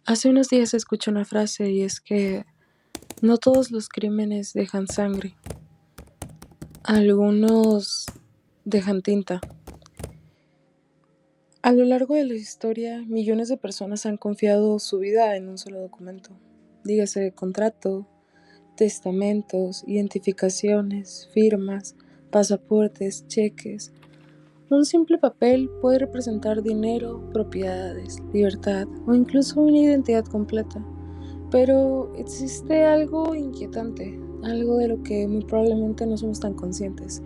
Hace unos días escuché una frase y es que no todos los crímenes dejan sangre, algunos dejan tinta. A lo largo de la historia, millones de personas han confiado su vida en un solo documento. Dígase contrato, testamentos, identificaciones, firmas, pasaportes, cheques. Un simple papel puede representar dinero, propiedades, libertad o incluso una identidad completa. Pero existe algo inquietante, algo de lo que muy probablemente no somos tan conscientes,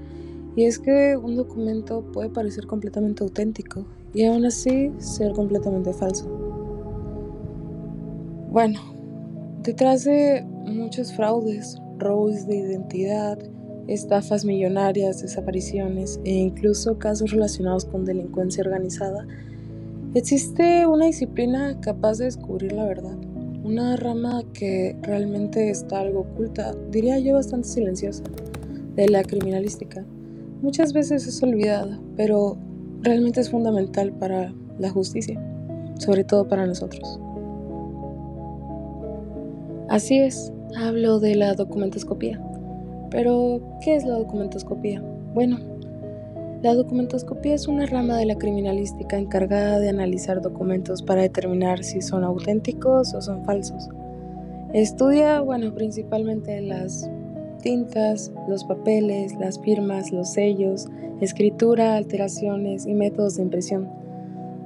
y es que un documento puede parecer completamente auténtico y aún así ser completamente falso. Bueno, detrás de muchos fraudes, robos de identidad, estafas millonarias, desapariciones e incluso casos relacionados con delincuencia organizada, existe una disciplina capaz de descubrir la verdad, una rama que realmente está algo oculta, diría yo bastante silenciosa, de la criminalística. Muchas veces es olvidada, pero realmente es fundamental para la justicia, sobre todo para nosotros. Así es, hablo de la documentoscopía. Pero, ¿qué es la documentoscopía? Bueno, la documentoscopía es una rama de la criminalística encargada de analizar documentos para determinar si son auténticos o son falsos. Estudia, principalmente las tintas, los papeles, las firmas, los sellos, escritura, alteraciones y métodos de impresión.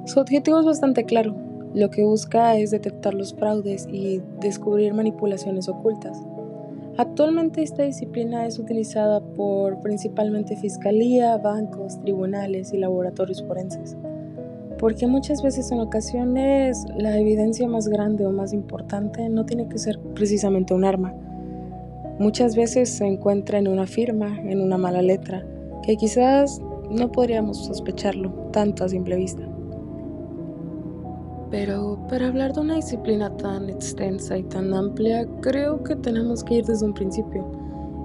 Su objetivo es bastante claro. Lo que busca es detectar los fraudes y descubrir manipulaciones ocultas. Actualmente esta disciplina es utilizada por principalmente fiscalía, bancos, tribunales y laboratorios forenses, porque muchas veces en ocasiones la evidencia más grande o más importante no tiene que ser precisamente un arma. Muchas veces se encuentra en una firma, en una mala letra, que quizás no podríamos sospecharlo tanto a simple vista. Pero para hablar de una disciplina tan extensa y tan amplia, creo que tenemos que ir desde un principio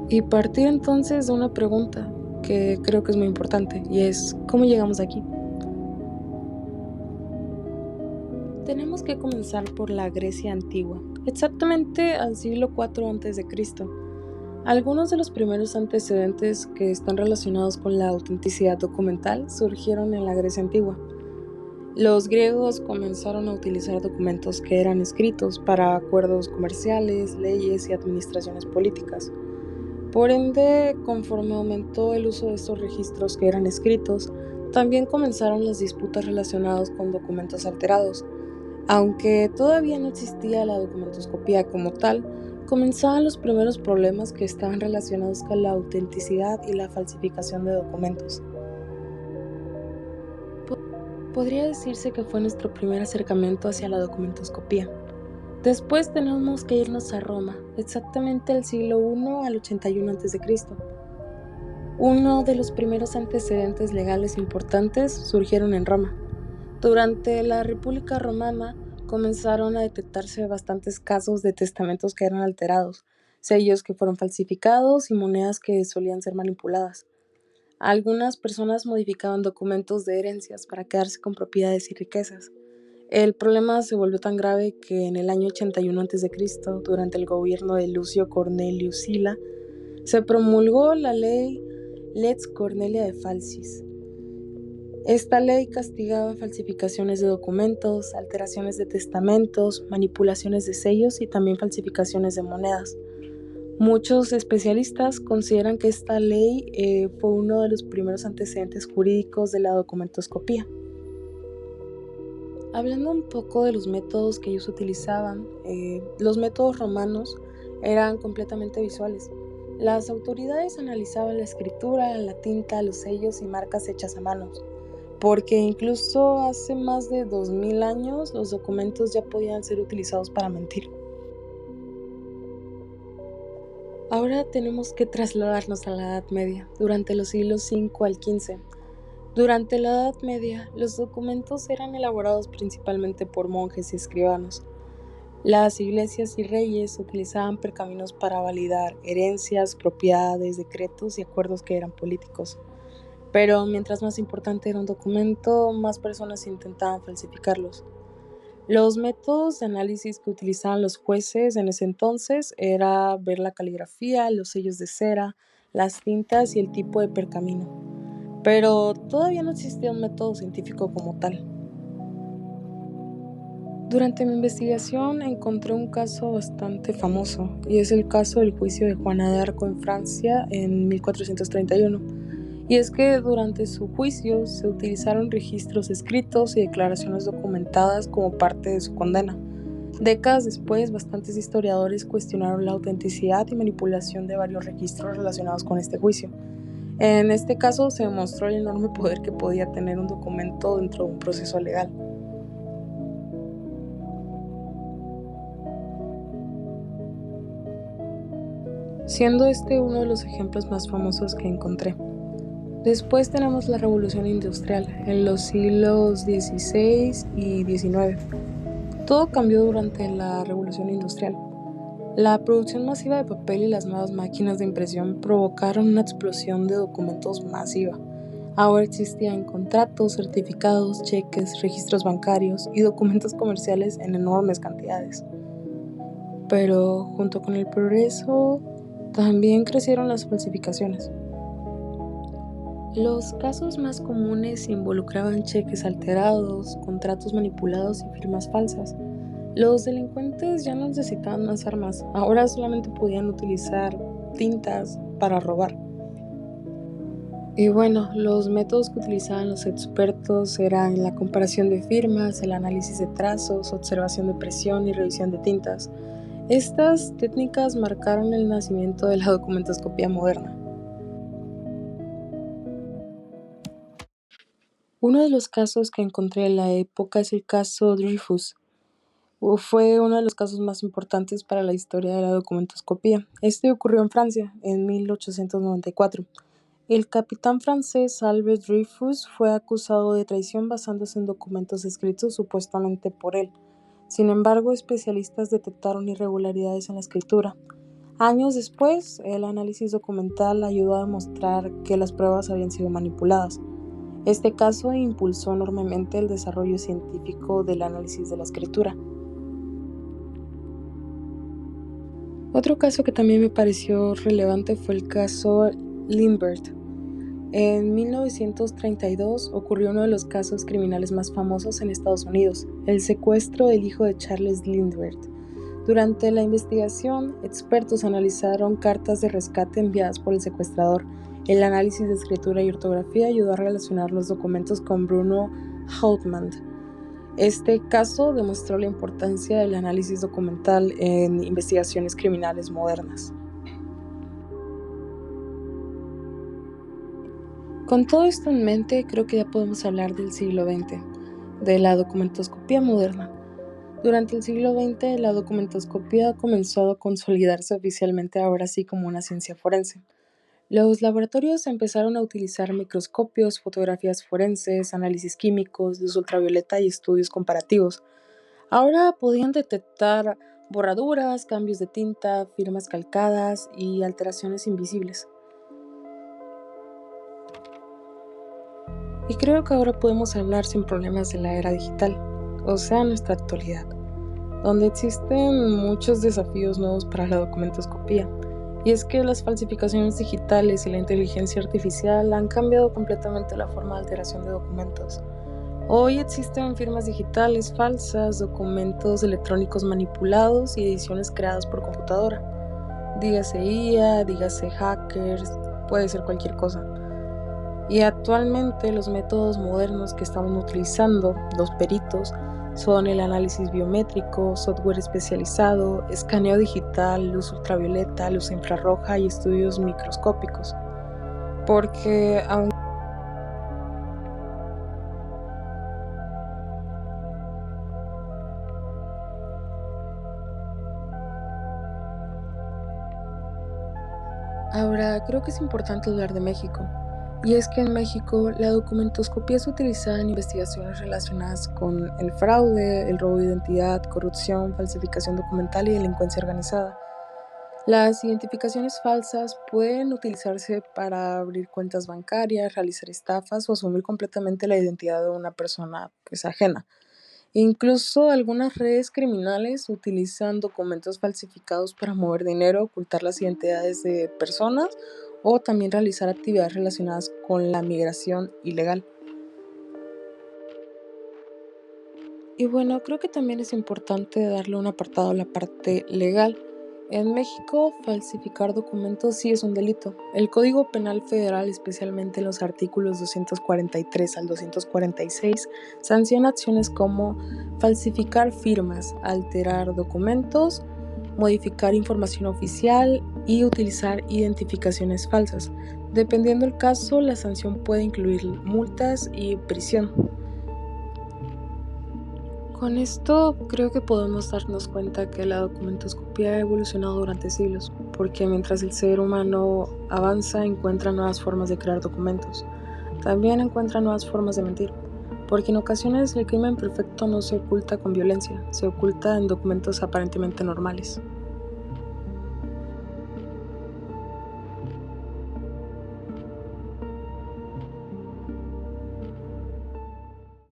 y partir entonces de una pregunta que creo que es muy importante y es ¿cómo llegamos aquí? Tenemos que comenzar por la Grecia antigua, exactamente al siglo IV a.C. Algunos de los primeros antecedentes que están relacionados con la autenticidad documental surgieron en la Grecia antigua. Los griegos comenzaron a utilizar documentos que eran escritos para acuerdos comerciales, leyes y administraciones políticas. Por ende, conforme aumentó el uso de estos registros que eran escritos, también comenzaron las disputas relacionadas con documentos alterados. Aunque todavía no existía la documentoscopía como tal, comenzaban los primeros problemas que estaban relacionados con la autenticidad y la falsificación de documentos. Podría decirse que fue nuestro primer acercamiento hacia la documentoscopía. Después tenemos que irnos a Roma, exactamente del siglo I al 81 a.C. Uno de los primeros antecedentes legales importantes surgieron en Roma. Durante la República Romana comenzaron a detectarse bastantes casos de testamentos que eran alterados, sellos que fueron falsificados y monedas que solían ser manipuladas. Algunas personas modificaban documentos de herencias para quedarse con propiedades y riquezas. El problema se volvió tan grave que en el año 81 a.C., durante el gobierno de Lucio Cornelio Sila, se promulgó la ley Lex Cornelia de Falsis. Esta ley castigaba falsificaciones de documentos, alteraciones de testamentos, manipulaciones de sellos y también falsificaciones de monedas. Muchos especialistas consideran que esta ley fue uno de los primeros antecedentes jurídicos de la documentoscopía. Hablando un poco de los métodos que ellos utilizaban, los métodos romanos eran completamente visuales. Las autoridades analizaban la escritura, la tinta, los sellos y marcas hechas a manos, porque incluso hace más de 2000 años los documentos ya podían ser utilizados para mentir. Ahora tenemos que trasladarnos a la Edad Media, durante los siglos V al XV. Durante la Edad Media, los documentos eran elaborados principalmente por monjes y escribanos. Las iglesias y reyes utilizaban pergaminos para validar herencias, propiedades, decretos y acuerdos que eran políticos. Pero mientras más importante era un documento, más personas intentaban falsificarlos. Los métodos de análisis que utilizaban los jueces en ese entonces era ver la caligrafía, los sellos de cera, las tintas y el tipo de pergamino, pero todavía no existía un método científico como tal. Durante mi investigación encontré un caso bastante famoso, y es el caso del juicio de Juana de Arco en Francia en 1431. Y es que durante su juicio se utilizaron registros escritos y declaraciones documentadas como parte de su condena. Décadas después, bastantes historiadores cuestionaron la autenticidad y manipulación de varios registros relacionados con este juicio. En este caso se demostró el enorme poder que podía tener un documento dentro de un proceso legal. Siendo este uno de los ejemplos más famosos que encontré. Después tenemos la Revolución Industrial en los siglos XVI y XIX. Todo cambió durante la Revolución Industrial. La producción masiva de papel y las nuevas máquinas de impresión provocaron una explosión de documentos masiva. Ahora existían contratos, certificados, cheques, registros bancarios y documentos comerciales en enormes cantidades. Pero junto con el progreso, también crecieron las falsificaciones. Los casos más comunes involucraban cheques alterados, contratos manipulados y firmas falsas. Los delincuentes ya no necesitaban más armas, ahora solamente podían utilizar tintas para robar. Y bueno, los métodos que utilizaban los expertos eran la comparación de firmas, el análisis de trazos, observación de presión y revisión de tintas. Estas técnicas marcaron el nacimiento de la documentoscopía moderna. Uno de los casos que encontré en la época es el caso Dreyfus. Fue uno de los casos más importantes para la historia de la documentoscopía. Este ocurrió en Francia en 1894. El capitán francés Albert Dreyfus fue acusado de traición basándose en documentos escritos supuestamente por él. Sin embargo, especialistas detectaron irregularidades en la escritura. Años después, el análisis documental ayudó a demostrar que las pruebas habían sido manipuladas. Este caso impulsó enormemente el desarrollo científico del análisis de la escritura. Otro caso que también me pareció relevante fue el caso Lindbergh. En 1932 ocurrió uno de los casos criminales más famosos en Estados Unidos, el secuestro del hijo de Charles Lindbergh. Durante la investigación, expertos analizaron cartas de rescate enviadas por el secuestrador. El análisis de escritura y ortografía ayudó a relacionar los documentos con Bruno Hauptmann. Este caso demostró la importancia del análisis documental en investigaciones criminales modernas. Con todo esto en mente, creo que ya podemos hablar del siglo XX, de la documentoscopía moderna. Durante el siglo XX, la documentoscopía comenzó a consolidarse oficialmente ahora sí como una ciencia forense. Los laboratorios empezaron a utilizar microscopios, fotografías forenses, análisis químicos, luz ultravioleta y estudios comparativos. Ahora podían detectar borraduras, cambios de tinta, firmas calcadas y alteraciones invisibles. Y creo que ahora podemos hablar sin problemas de la era digital, o sea, nuestra actualidad, donde existen muchos desafíos nuevos para la documentoscopía. Y es que las falsificaciones digitales y la inteligencia artificial han cambiado completamente la forma de alteración de documentos. Hoy existen firmas digitales falsas, documentos electrónicos manipulados y ediciones creadas por computadora. Dígase IA, dígase hackers, puede ser cualquier cosa. Y actualmente los métodos modernos que estamos utilizando, los peritos, son el análisis biométrico, software especializado, escaneo digital, luz ultravioleta, luz infrarroja y estudios microscópicos. Porque ahora creo que es importante hablar de México. Y es que en México la documentoscopía es utilizada en investigaciones relacionadas con el fraude, el robo de identidad, corrupción, falsificación documental y delincuencia organizada. Las identificaciones falsas pueden utilizarse para abrir cuentas bancarias, realizar estafas o asumir completamente la identidad de una persona ajena. Incluso algunas redes criminales utilizan documentos falsificados para mover dinero, ocultar las identidades de personas o también realizar actividades relacionadas con la migración ilegal. Y bueno, creo que también es importante darle un apartado a la parte legal. En México, falsificar documentos sí es un delito. El Código Penal Federal, especialmente en los artículos 243 al 246, sanciona acciones como falsificar firmas, alterar documentos, modificar información oficial y utilizar identificaciones falsas. Dependiendo del caso, la sanción puede incluir multas y prisión. Con esto creo que podemos darnos cuenta que la documentoscopía ha evolucionado durante siglos, porque mientras el ser humano avanza, encuentra nuevas formas de crear documentos. También encuentra nuevas formas de mentir, porque en ocasiones el crimen perfecto no se oculta con violencia, se oculta en documentos aparentemente normales.